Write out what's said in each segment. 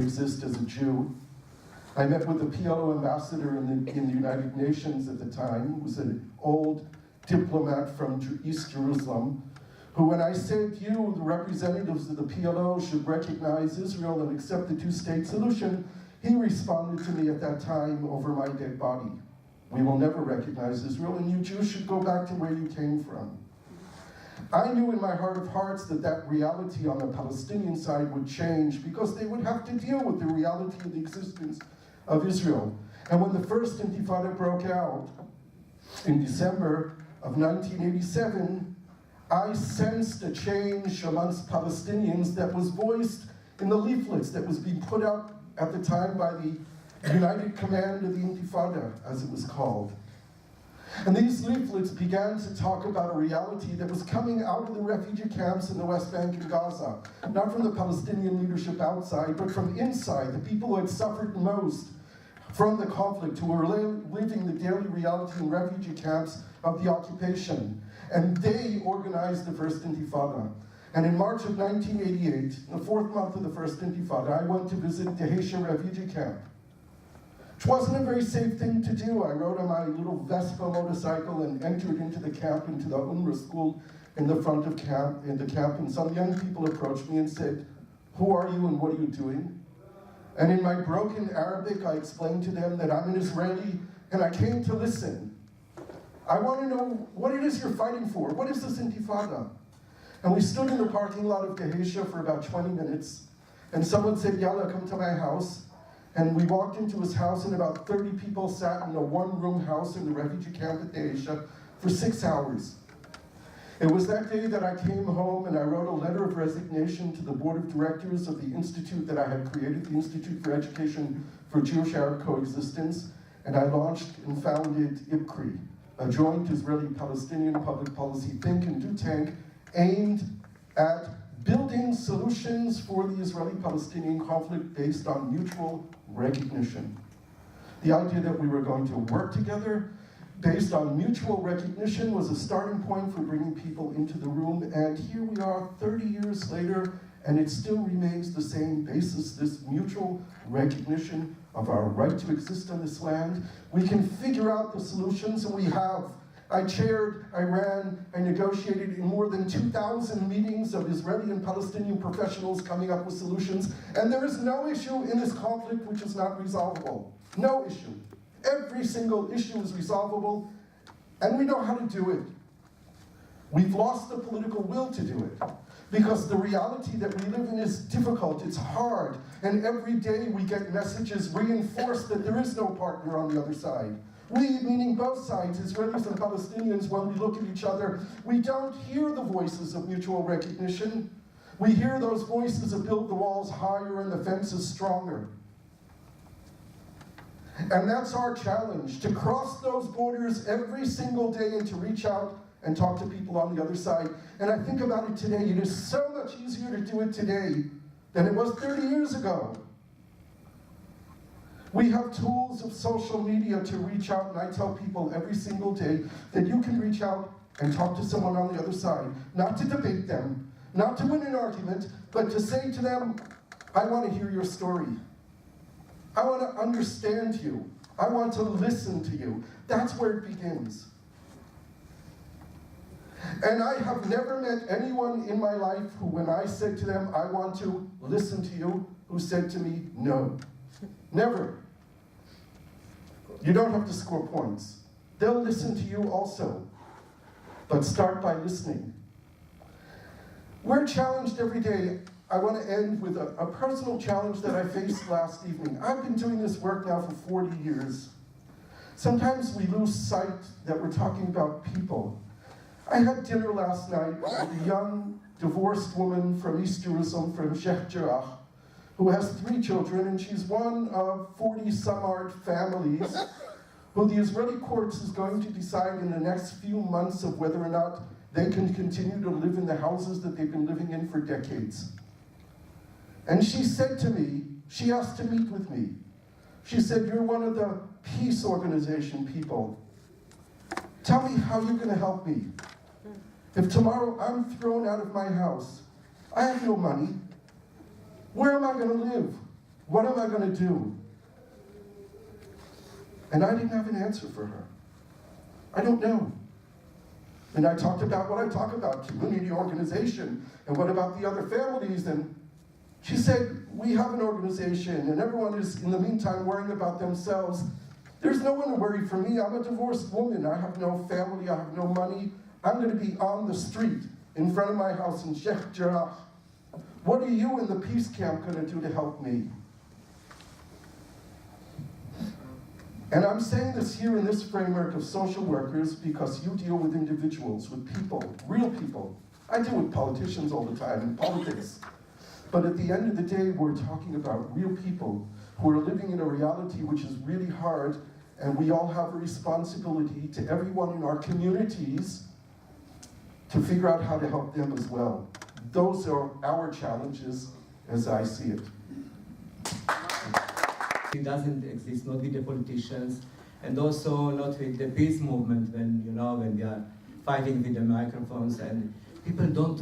exist as a Jew. I met with the PLO ambassador in the United Nations at the time, who was an old diplomat from East Jerusalem, who, when I said you, the representatives of the PLO, should recognize Israel and accept the two-state solution, he responded to me at that time over my dead body. We will never recognize Israel, and you Jews should go back to where you came from. I knew in my heart of hearts that that reality on the Palestinian side would change because they would have to deal with the reality of the existence of Israel. And when the first Intifada broke out in December of 1987, I sensed a change amongst Palestinians that was voiced in the leaflets that was being put out at the time by the United Command of the Intifada, as it was called. And these leaflets began to talk about a reality that was coming out of the refugee camps in the West Bank and Gaza, not from the Palestinian leadership outside, but from inside, the people who had suffered most from the conflict, who were living the daily reality in refugee camps of the occupation. And they organized the first Intifada. And in March of 1988, the fourth month of the first Intifada, I went to visit Dheisheh refugee camp. It wasn't a very safe thing to do. I rode on my little Vespa motorcycle and entered into the camp, into the UNRWA school in the front of camp, and some young people approached me and said, "Who are you and what are you doing?" And in my broken Arabic, I explained to them that I'm an Israeli and I came to listen. I want to know what it is you're fighting for. What is this Intifada? And we stood in the parking lot of Dheisheh for about 20 minutes, and someone said, "Yalla, come to my house." And we walked into his house, and about 30 people sat in a one-room house in the refugee camp at Dheisheh for 6 hours. It was that day that I came home and I wrote a letter of resignation to the board of directors of the institute that I had created, the Institute for Education for Jewish-Arab Coexistence, and I launched and founded IPCRI, a joint Israeli-Palestinian public policy think and do tank aimed at building solutions for the Israeli-Palestinian conflict based on mutual recognition. The idea that we were going to work together based on mutual recognition was a starting point for bringing people into the room, and here we are 30 years later, and it still remains the same basis, this mutual recognition of our right to exist on this land. We can figure out the solutions, and we have. I chaired, I ran, I negotiated in more than 2,000 meetings of Israeli and Palestinian professionals coming up with solutions, and there is no issue in this conflict which is not resolvable. No issue. Every single issue is resolvable, and we know how to do it. We've lost the political will to do it, because the reality that we live in is difficult, it's hard, and every day we get messages reinforced that there is no partner on the other side. We, meaning both sides, Israelis and Palestinians, when we look at each other, we don't hear the voices of mutual recognition. We hear those voices of build the walls higher and the fences stronger. And that's our challenge, to cross those borders every single day and to reach out and talk to people on the other side. And I think about it today, it is so much easier to do it today than it was 30 years ago. We have tools of social media to reach out, and I tell people every single day that you can reach out and talk to someone on the other side, not to debate them, not to win an argument, but to say to them, "I want to hear your story. I want to understand you. I want to listen to you." That's where it begins. And I have never met anyone in my life who, when I said to them, "I want to listen to you," who said to me, "No." Never. You don't have to score points. They'll listen to you also. But start by listening. We're challenged every day. I want to end with a personal challenge that I faced last evening. I've been doing this work now for 40 years. Sometimes we lose sight that we're talking about people. I had dinner last night with a young divorced woman from East Jerusalem, from Sheikh Jarrah, who has 3 children, and she's one of 40-some-odd families who the Israeli courts is going to decide in the next few months of whether or not they can continue to live in the houses that they've been living in for decades. And she said to me, she asked to meet with me. She said, "You're one of the peace organization people. Tell me how you're going to help me. If tomorrow I'm thrown out of my house, I have no money. Where am I going to live? What am I going to do? And I didn't have an answer for her. I don't know. And I talked about what I talk about, community organization, and what about the other families? And she said, we have an organization, and everyone is, in the meantime, worrying about themselves. There's no one to worry for me. I'm a divorced woman. I have no family. I have no money. I'm going to be on the street in front of my house in Sheikh Jarrah. What are you in the peace camp going to do to help me? And I'm saying this here in this framework of social workers because you deal with individuals, with people, real people. I deal with politicians all the time in politics. But at the end of the day, we're talking about real people who are living in a reality which is really hard, and we all have a responsibility to everyone in our communities to figure out how to help them as well. Those are our challenges as I see it. It doesn't exist, not with the politicians, and also not with the peace movement when they are fighting with the microphones, and people don't,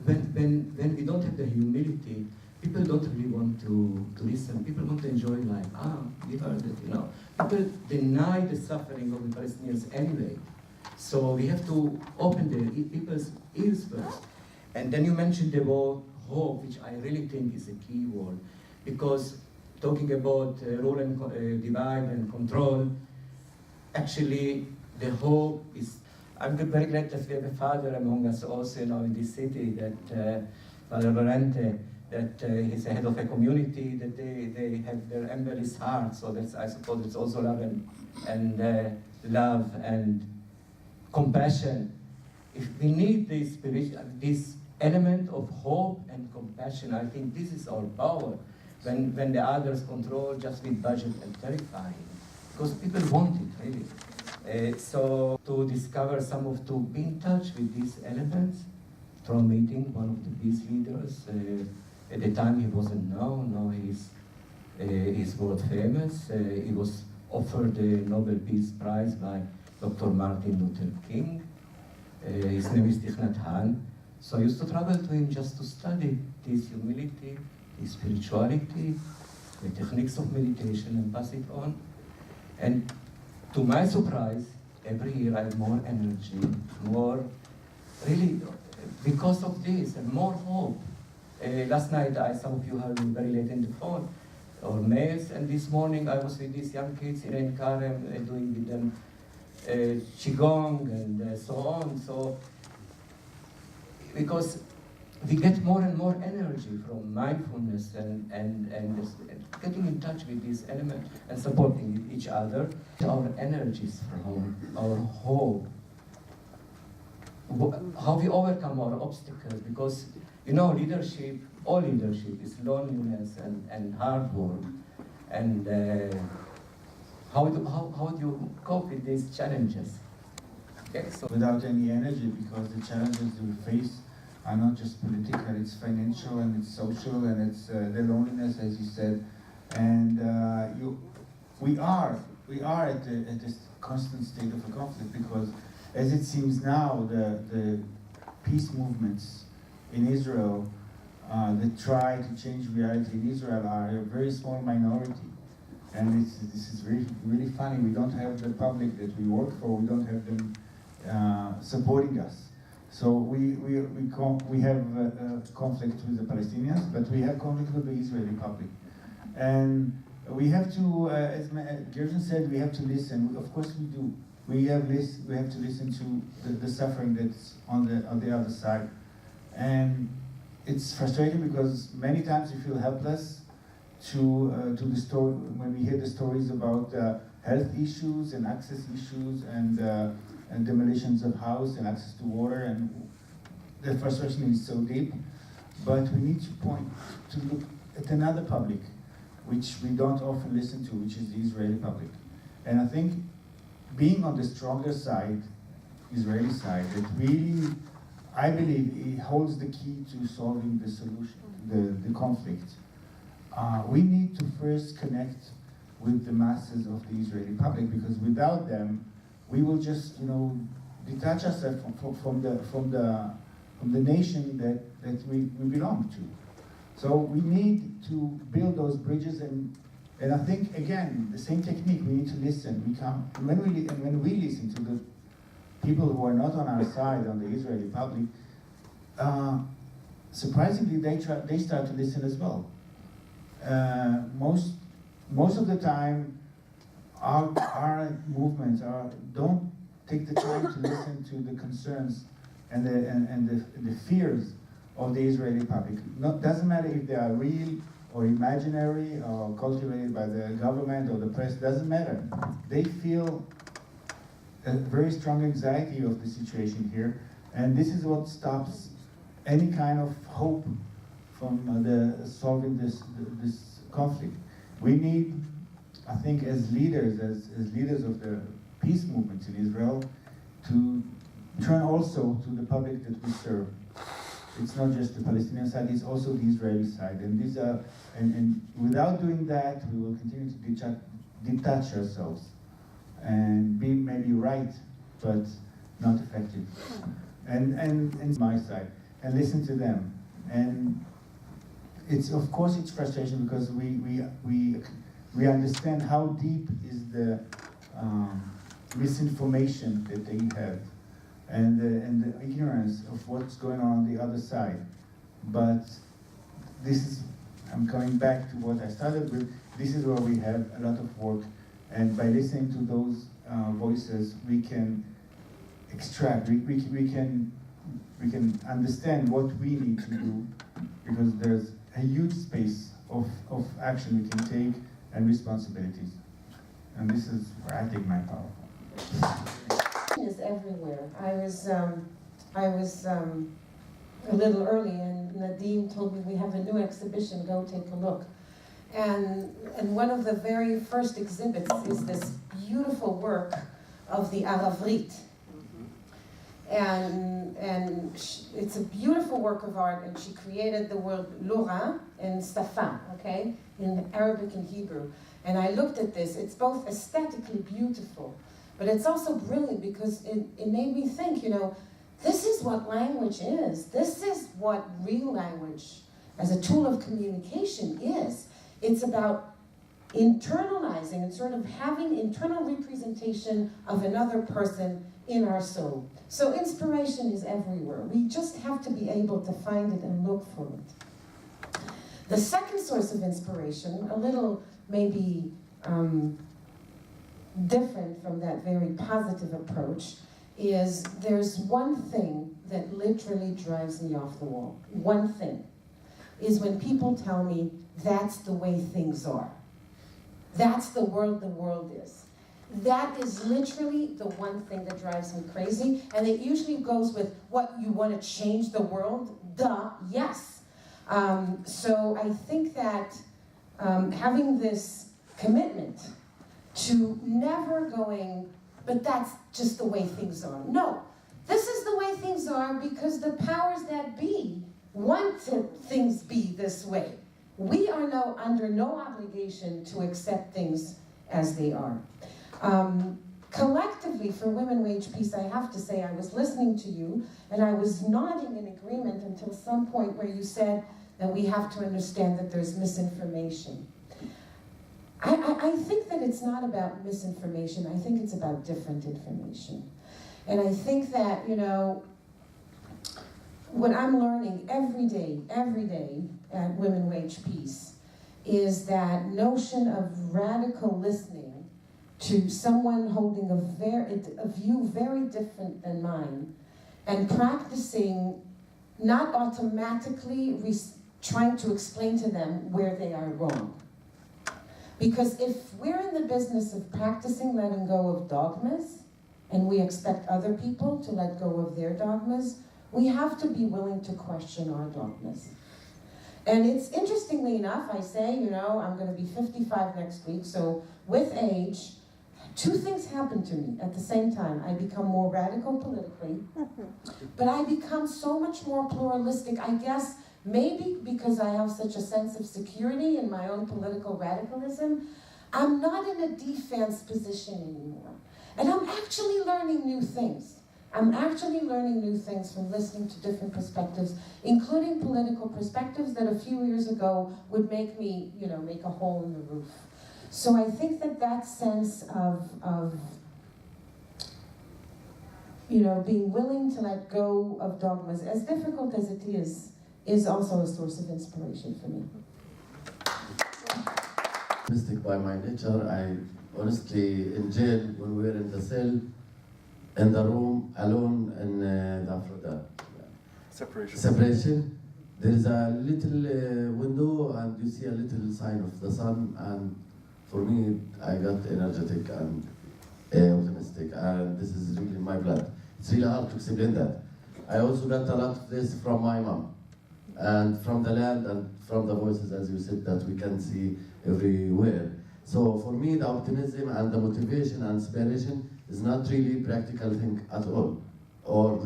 when we don't have the humility, people don't really want to listen. People want to enjoy life. We heard it, People deny the suffering of the Palestinians anyway. So we have to open the people's ears first. And then you mentioned the word hope, which I really think is a key word, because talking about rule and divide and control, actually the hope is, I'm very glad that we have a father among us also in this city, that Father Lorente, that he's the head of a community, that they have their embellished heart, so that's, I suppose it's also love and love and compassion. If we need this element of hope and compassion, I think this is our power. When the others control just with budget and terrifying, because people want it really. So to discover to be in touch with these elements, from meeting one of the peace leaders. At the time he wasn't known, now he's world famous. He was offered the Nobel Peace Prize by Dr. Martin Luther King. His name is Tichnat Han. So I used to travel to him just to study this humility, his spirituality, the techniques of meditation, and pass it on. And to my surprise, every year I have more energy, more, really, because of this, and more hope. Last night, some of you heard me very late in the phone, or mails, and this morning I was with these young kids in Ein Karem, doing with them Qigong and so on. So, because we get more and more energy from mindfulness and getting in touch with this element and supporting each other. Our energies from our hope, how we overcome our obstacles, because leadership, all leadership is loneliness and hard work. And how do you cope with these challenges? Okay, so without any energy, because the challenges we face are not just political, it's financial and it's social and it's the loneliness, as you said. And we are at this constant state of a conflict, because as it seems now, the peace movements in Israel that try to change reality in Israel are a very small minority. And this is really funny. We don't have the public that we work for, we don't have them supporting us. So we have conflict with the Palestinians, but we have conflict with the Israeli public. And we have to, as Gershon said, we have to listen. Of course we do. We have to listen to the suffering that's on the other side. And it's frustrating because many times we feel helpless to the story when we hear the stories about health issues and access issues and demolitions of house and access to water, and the frustration is so deep. But we need to look at another public, which we don't often listen to, which is the Israeli public. And I think being on the stronger side, Israeli side, that really, I believe, it holds the key to solving the solution, the conflict. We need to first connect with the masses of the Israeli public, because without them, we will just, detach ourselves from the nation that we belong to. So we need to build those bridges, and I think, again, the same technique, we need to listen. When we listen to the people who are not on our side, on the Israeli public, surprisingly, they start to listen as well. Most of the time, our movements don't take the time to listen to the concerns and the fears of the Israeli public. Doesn't matter if they are real or imaginary or cultivated by the government or the press, doesn't matter. They feel a very strong anxiety of the situation here, and this is what stops any kind of hope from solving this conflict. We need, I think, as leaders of the peace movements in Israel, to turn also to the public that we serve. It's not just the Palestinian side, it's also the Israeli side. And these are, and without doing that, we will continue to detach ourselves and be maybe right, but not effective. And my side, and listen to them. And it's, of course, it's frustration because we understand how deep is the misinformation that they have, and the ignorance of what's going on the other side. But this is, I'm coming back to what I started with, this is where we have a lot of work, and by listening to those voices, we can extract, we can understand what we need to do, because there's a huge space of action we can take and responsibilities. And this is where I take my power from. Is everywhere. I was a little early, and Nadim told me we have a new exhibition, go take a look. And one of the very first exhibits is this beautiful work of the Aravrit. And it's a beautiful work of art, and she created the word Lora and Safa, okay, in Arabic and Hebrew. And I looked at this, it's both aesthetically beautiful, but it's also brilliant because it made me think, you know, this is what language is. This is what real language as a tool of communication is. It's about internalizing and sort of having internal representation of another person in our soul. So inspiration is everywhere. We just have to be able to find it and look for it. The second source of inspiration, a little maybe different from that very positive approach, is there's one thing that literally drives me off the wall. One thing is when people tell me that's the way things are. That's the world is. That is literally the one thing that drives me crazy, and it usually goes with, what, you want to change the world? Duh, yes. So I think that having this commitment to never going, but that's just the way things are. No, this is the way things are because the powers that be want things be this way. We are under no obligation to accept things as they are. Collectively, for Women Wage Peace, I have to say I was listening to you and I was nodding in agreement until some point where you said that we have to understand that there's misinformation. I think that it's not about misinformation, I think it's about different information. And I think that, you know, what I'm learning every day at Women Wage Peace is that notion of radical listening to someone holding a view very different than mine, and practicing not automatically trying to explain to them where they are wrong. Because if we're in the business of practicing letting go of dogmas, and we expect other people to let go of their dogmas, we have to be willing to question our dogmas. And it's, interestingly enough, I say, you know, I'm going to be 55 next week, so with age, two things happen to me at the same time. I become more radical politically, but I become so much more pluralistic, I guess, maybe because I have such a sense of security in my own political radicalism. I'm not in a defense position anymore. And I'm actually learning new things. I'm actually learning new things from listening to different perspectives, including political perspectives that a few years ago would make me, make a hole in the roof. So I think that sense of being willing to let go of dogmas, as difficult as it is also a source of inspiration for me. Optimistic by my nature. I honestly, in jail, when we were in the cell, in the room, alone, and after the separation, there is a little window, and you see a little sign of the sun, and for me, I got energetic and optimistic, and this is really in my blood. It's really hard to explain that. I also got a lot of this from my mom, and from the land, and from the voices, as you said, that we can see everywhere. So for me, the optimism and the motivation and inspiration is not really practical thing at all, or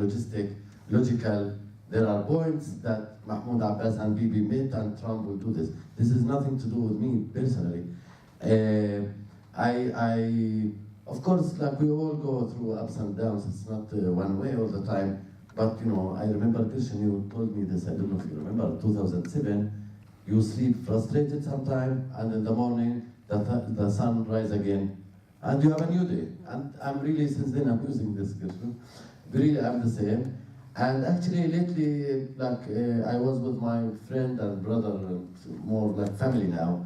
logical. There are points that Mahmoud Abbas and Bibi met, and Trump will do this. This is nothing to do with me personally. Of course, like we all go through ups and downs. It's not one way all the time. But I remember Christian, you told me this, I don't know if you remember, 2007, you sleep frustrated sometime, and in the morning, the sun rise again, and you have a new day. And I'm really, since then, I'm using this, Christian. Really, I'm the same. And actually, lately, I was with my friend and brother, more like family now,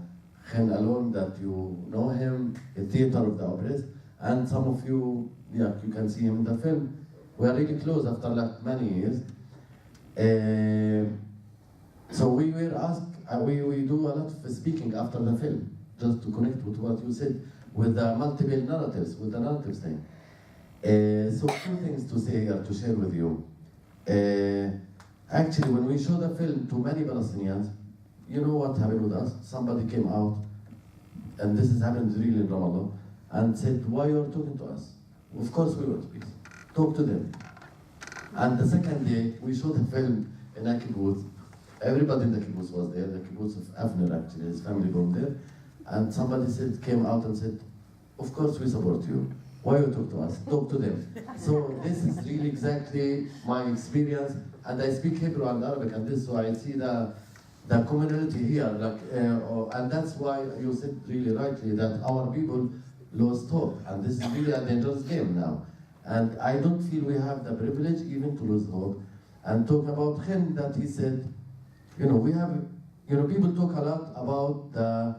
Khen Alon, that you know him, a theater of the operas, and some of you, you can see him in the film. We are really close after many years. So we were asked, we do a lot of speaking after the film, just to connect with what you said, with the multiple narratives, with the narratives thing. So two things to say here, to share with you. Actually, when we showed the film to many Palestinians, you know what happened with us? Somebody came out, and this has happened really in Ramadan, and said, why you are talking to us? Of course we want peace. Talk to them. And the second day, we showed the film in a kibbutz. Everybody in the kibbutz was there, the kibbutz of Avner actually, his family born there. And somebody came out and said, of course we support you. Why you talk to us? Talk to them. So this is really exactly my experience. And I speak Hebrew and Arabic and this, so I see the commonality here. And that's why you said really rightly that our people lost hope. And this is really a dangerous game now. And I don't feel we have the privilege even to lose hope. And talk about him, that he said, we have, people talk a lot about the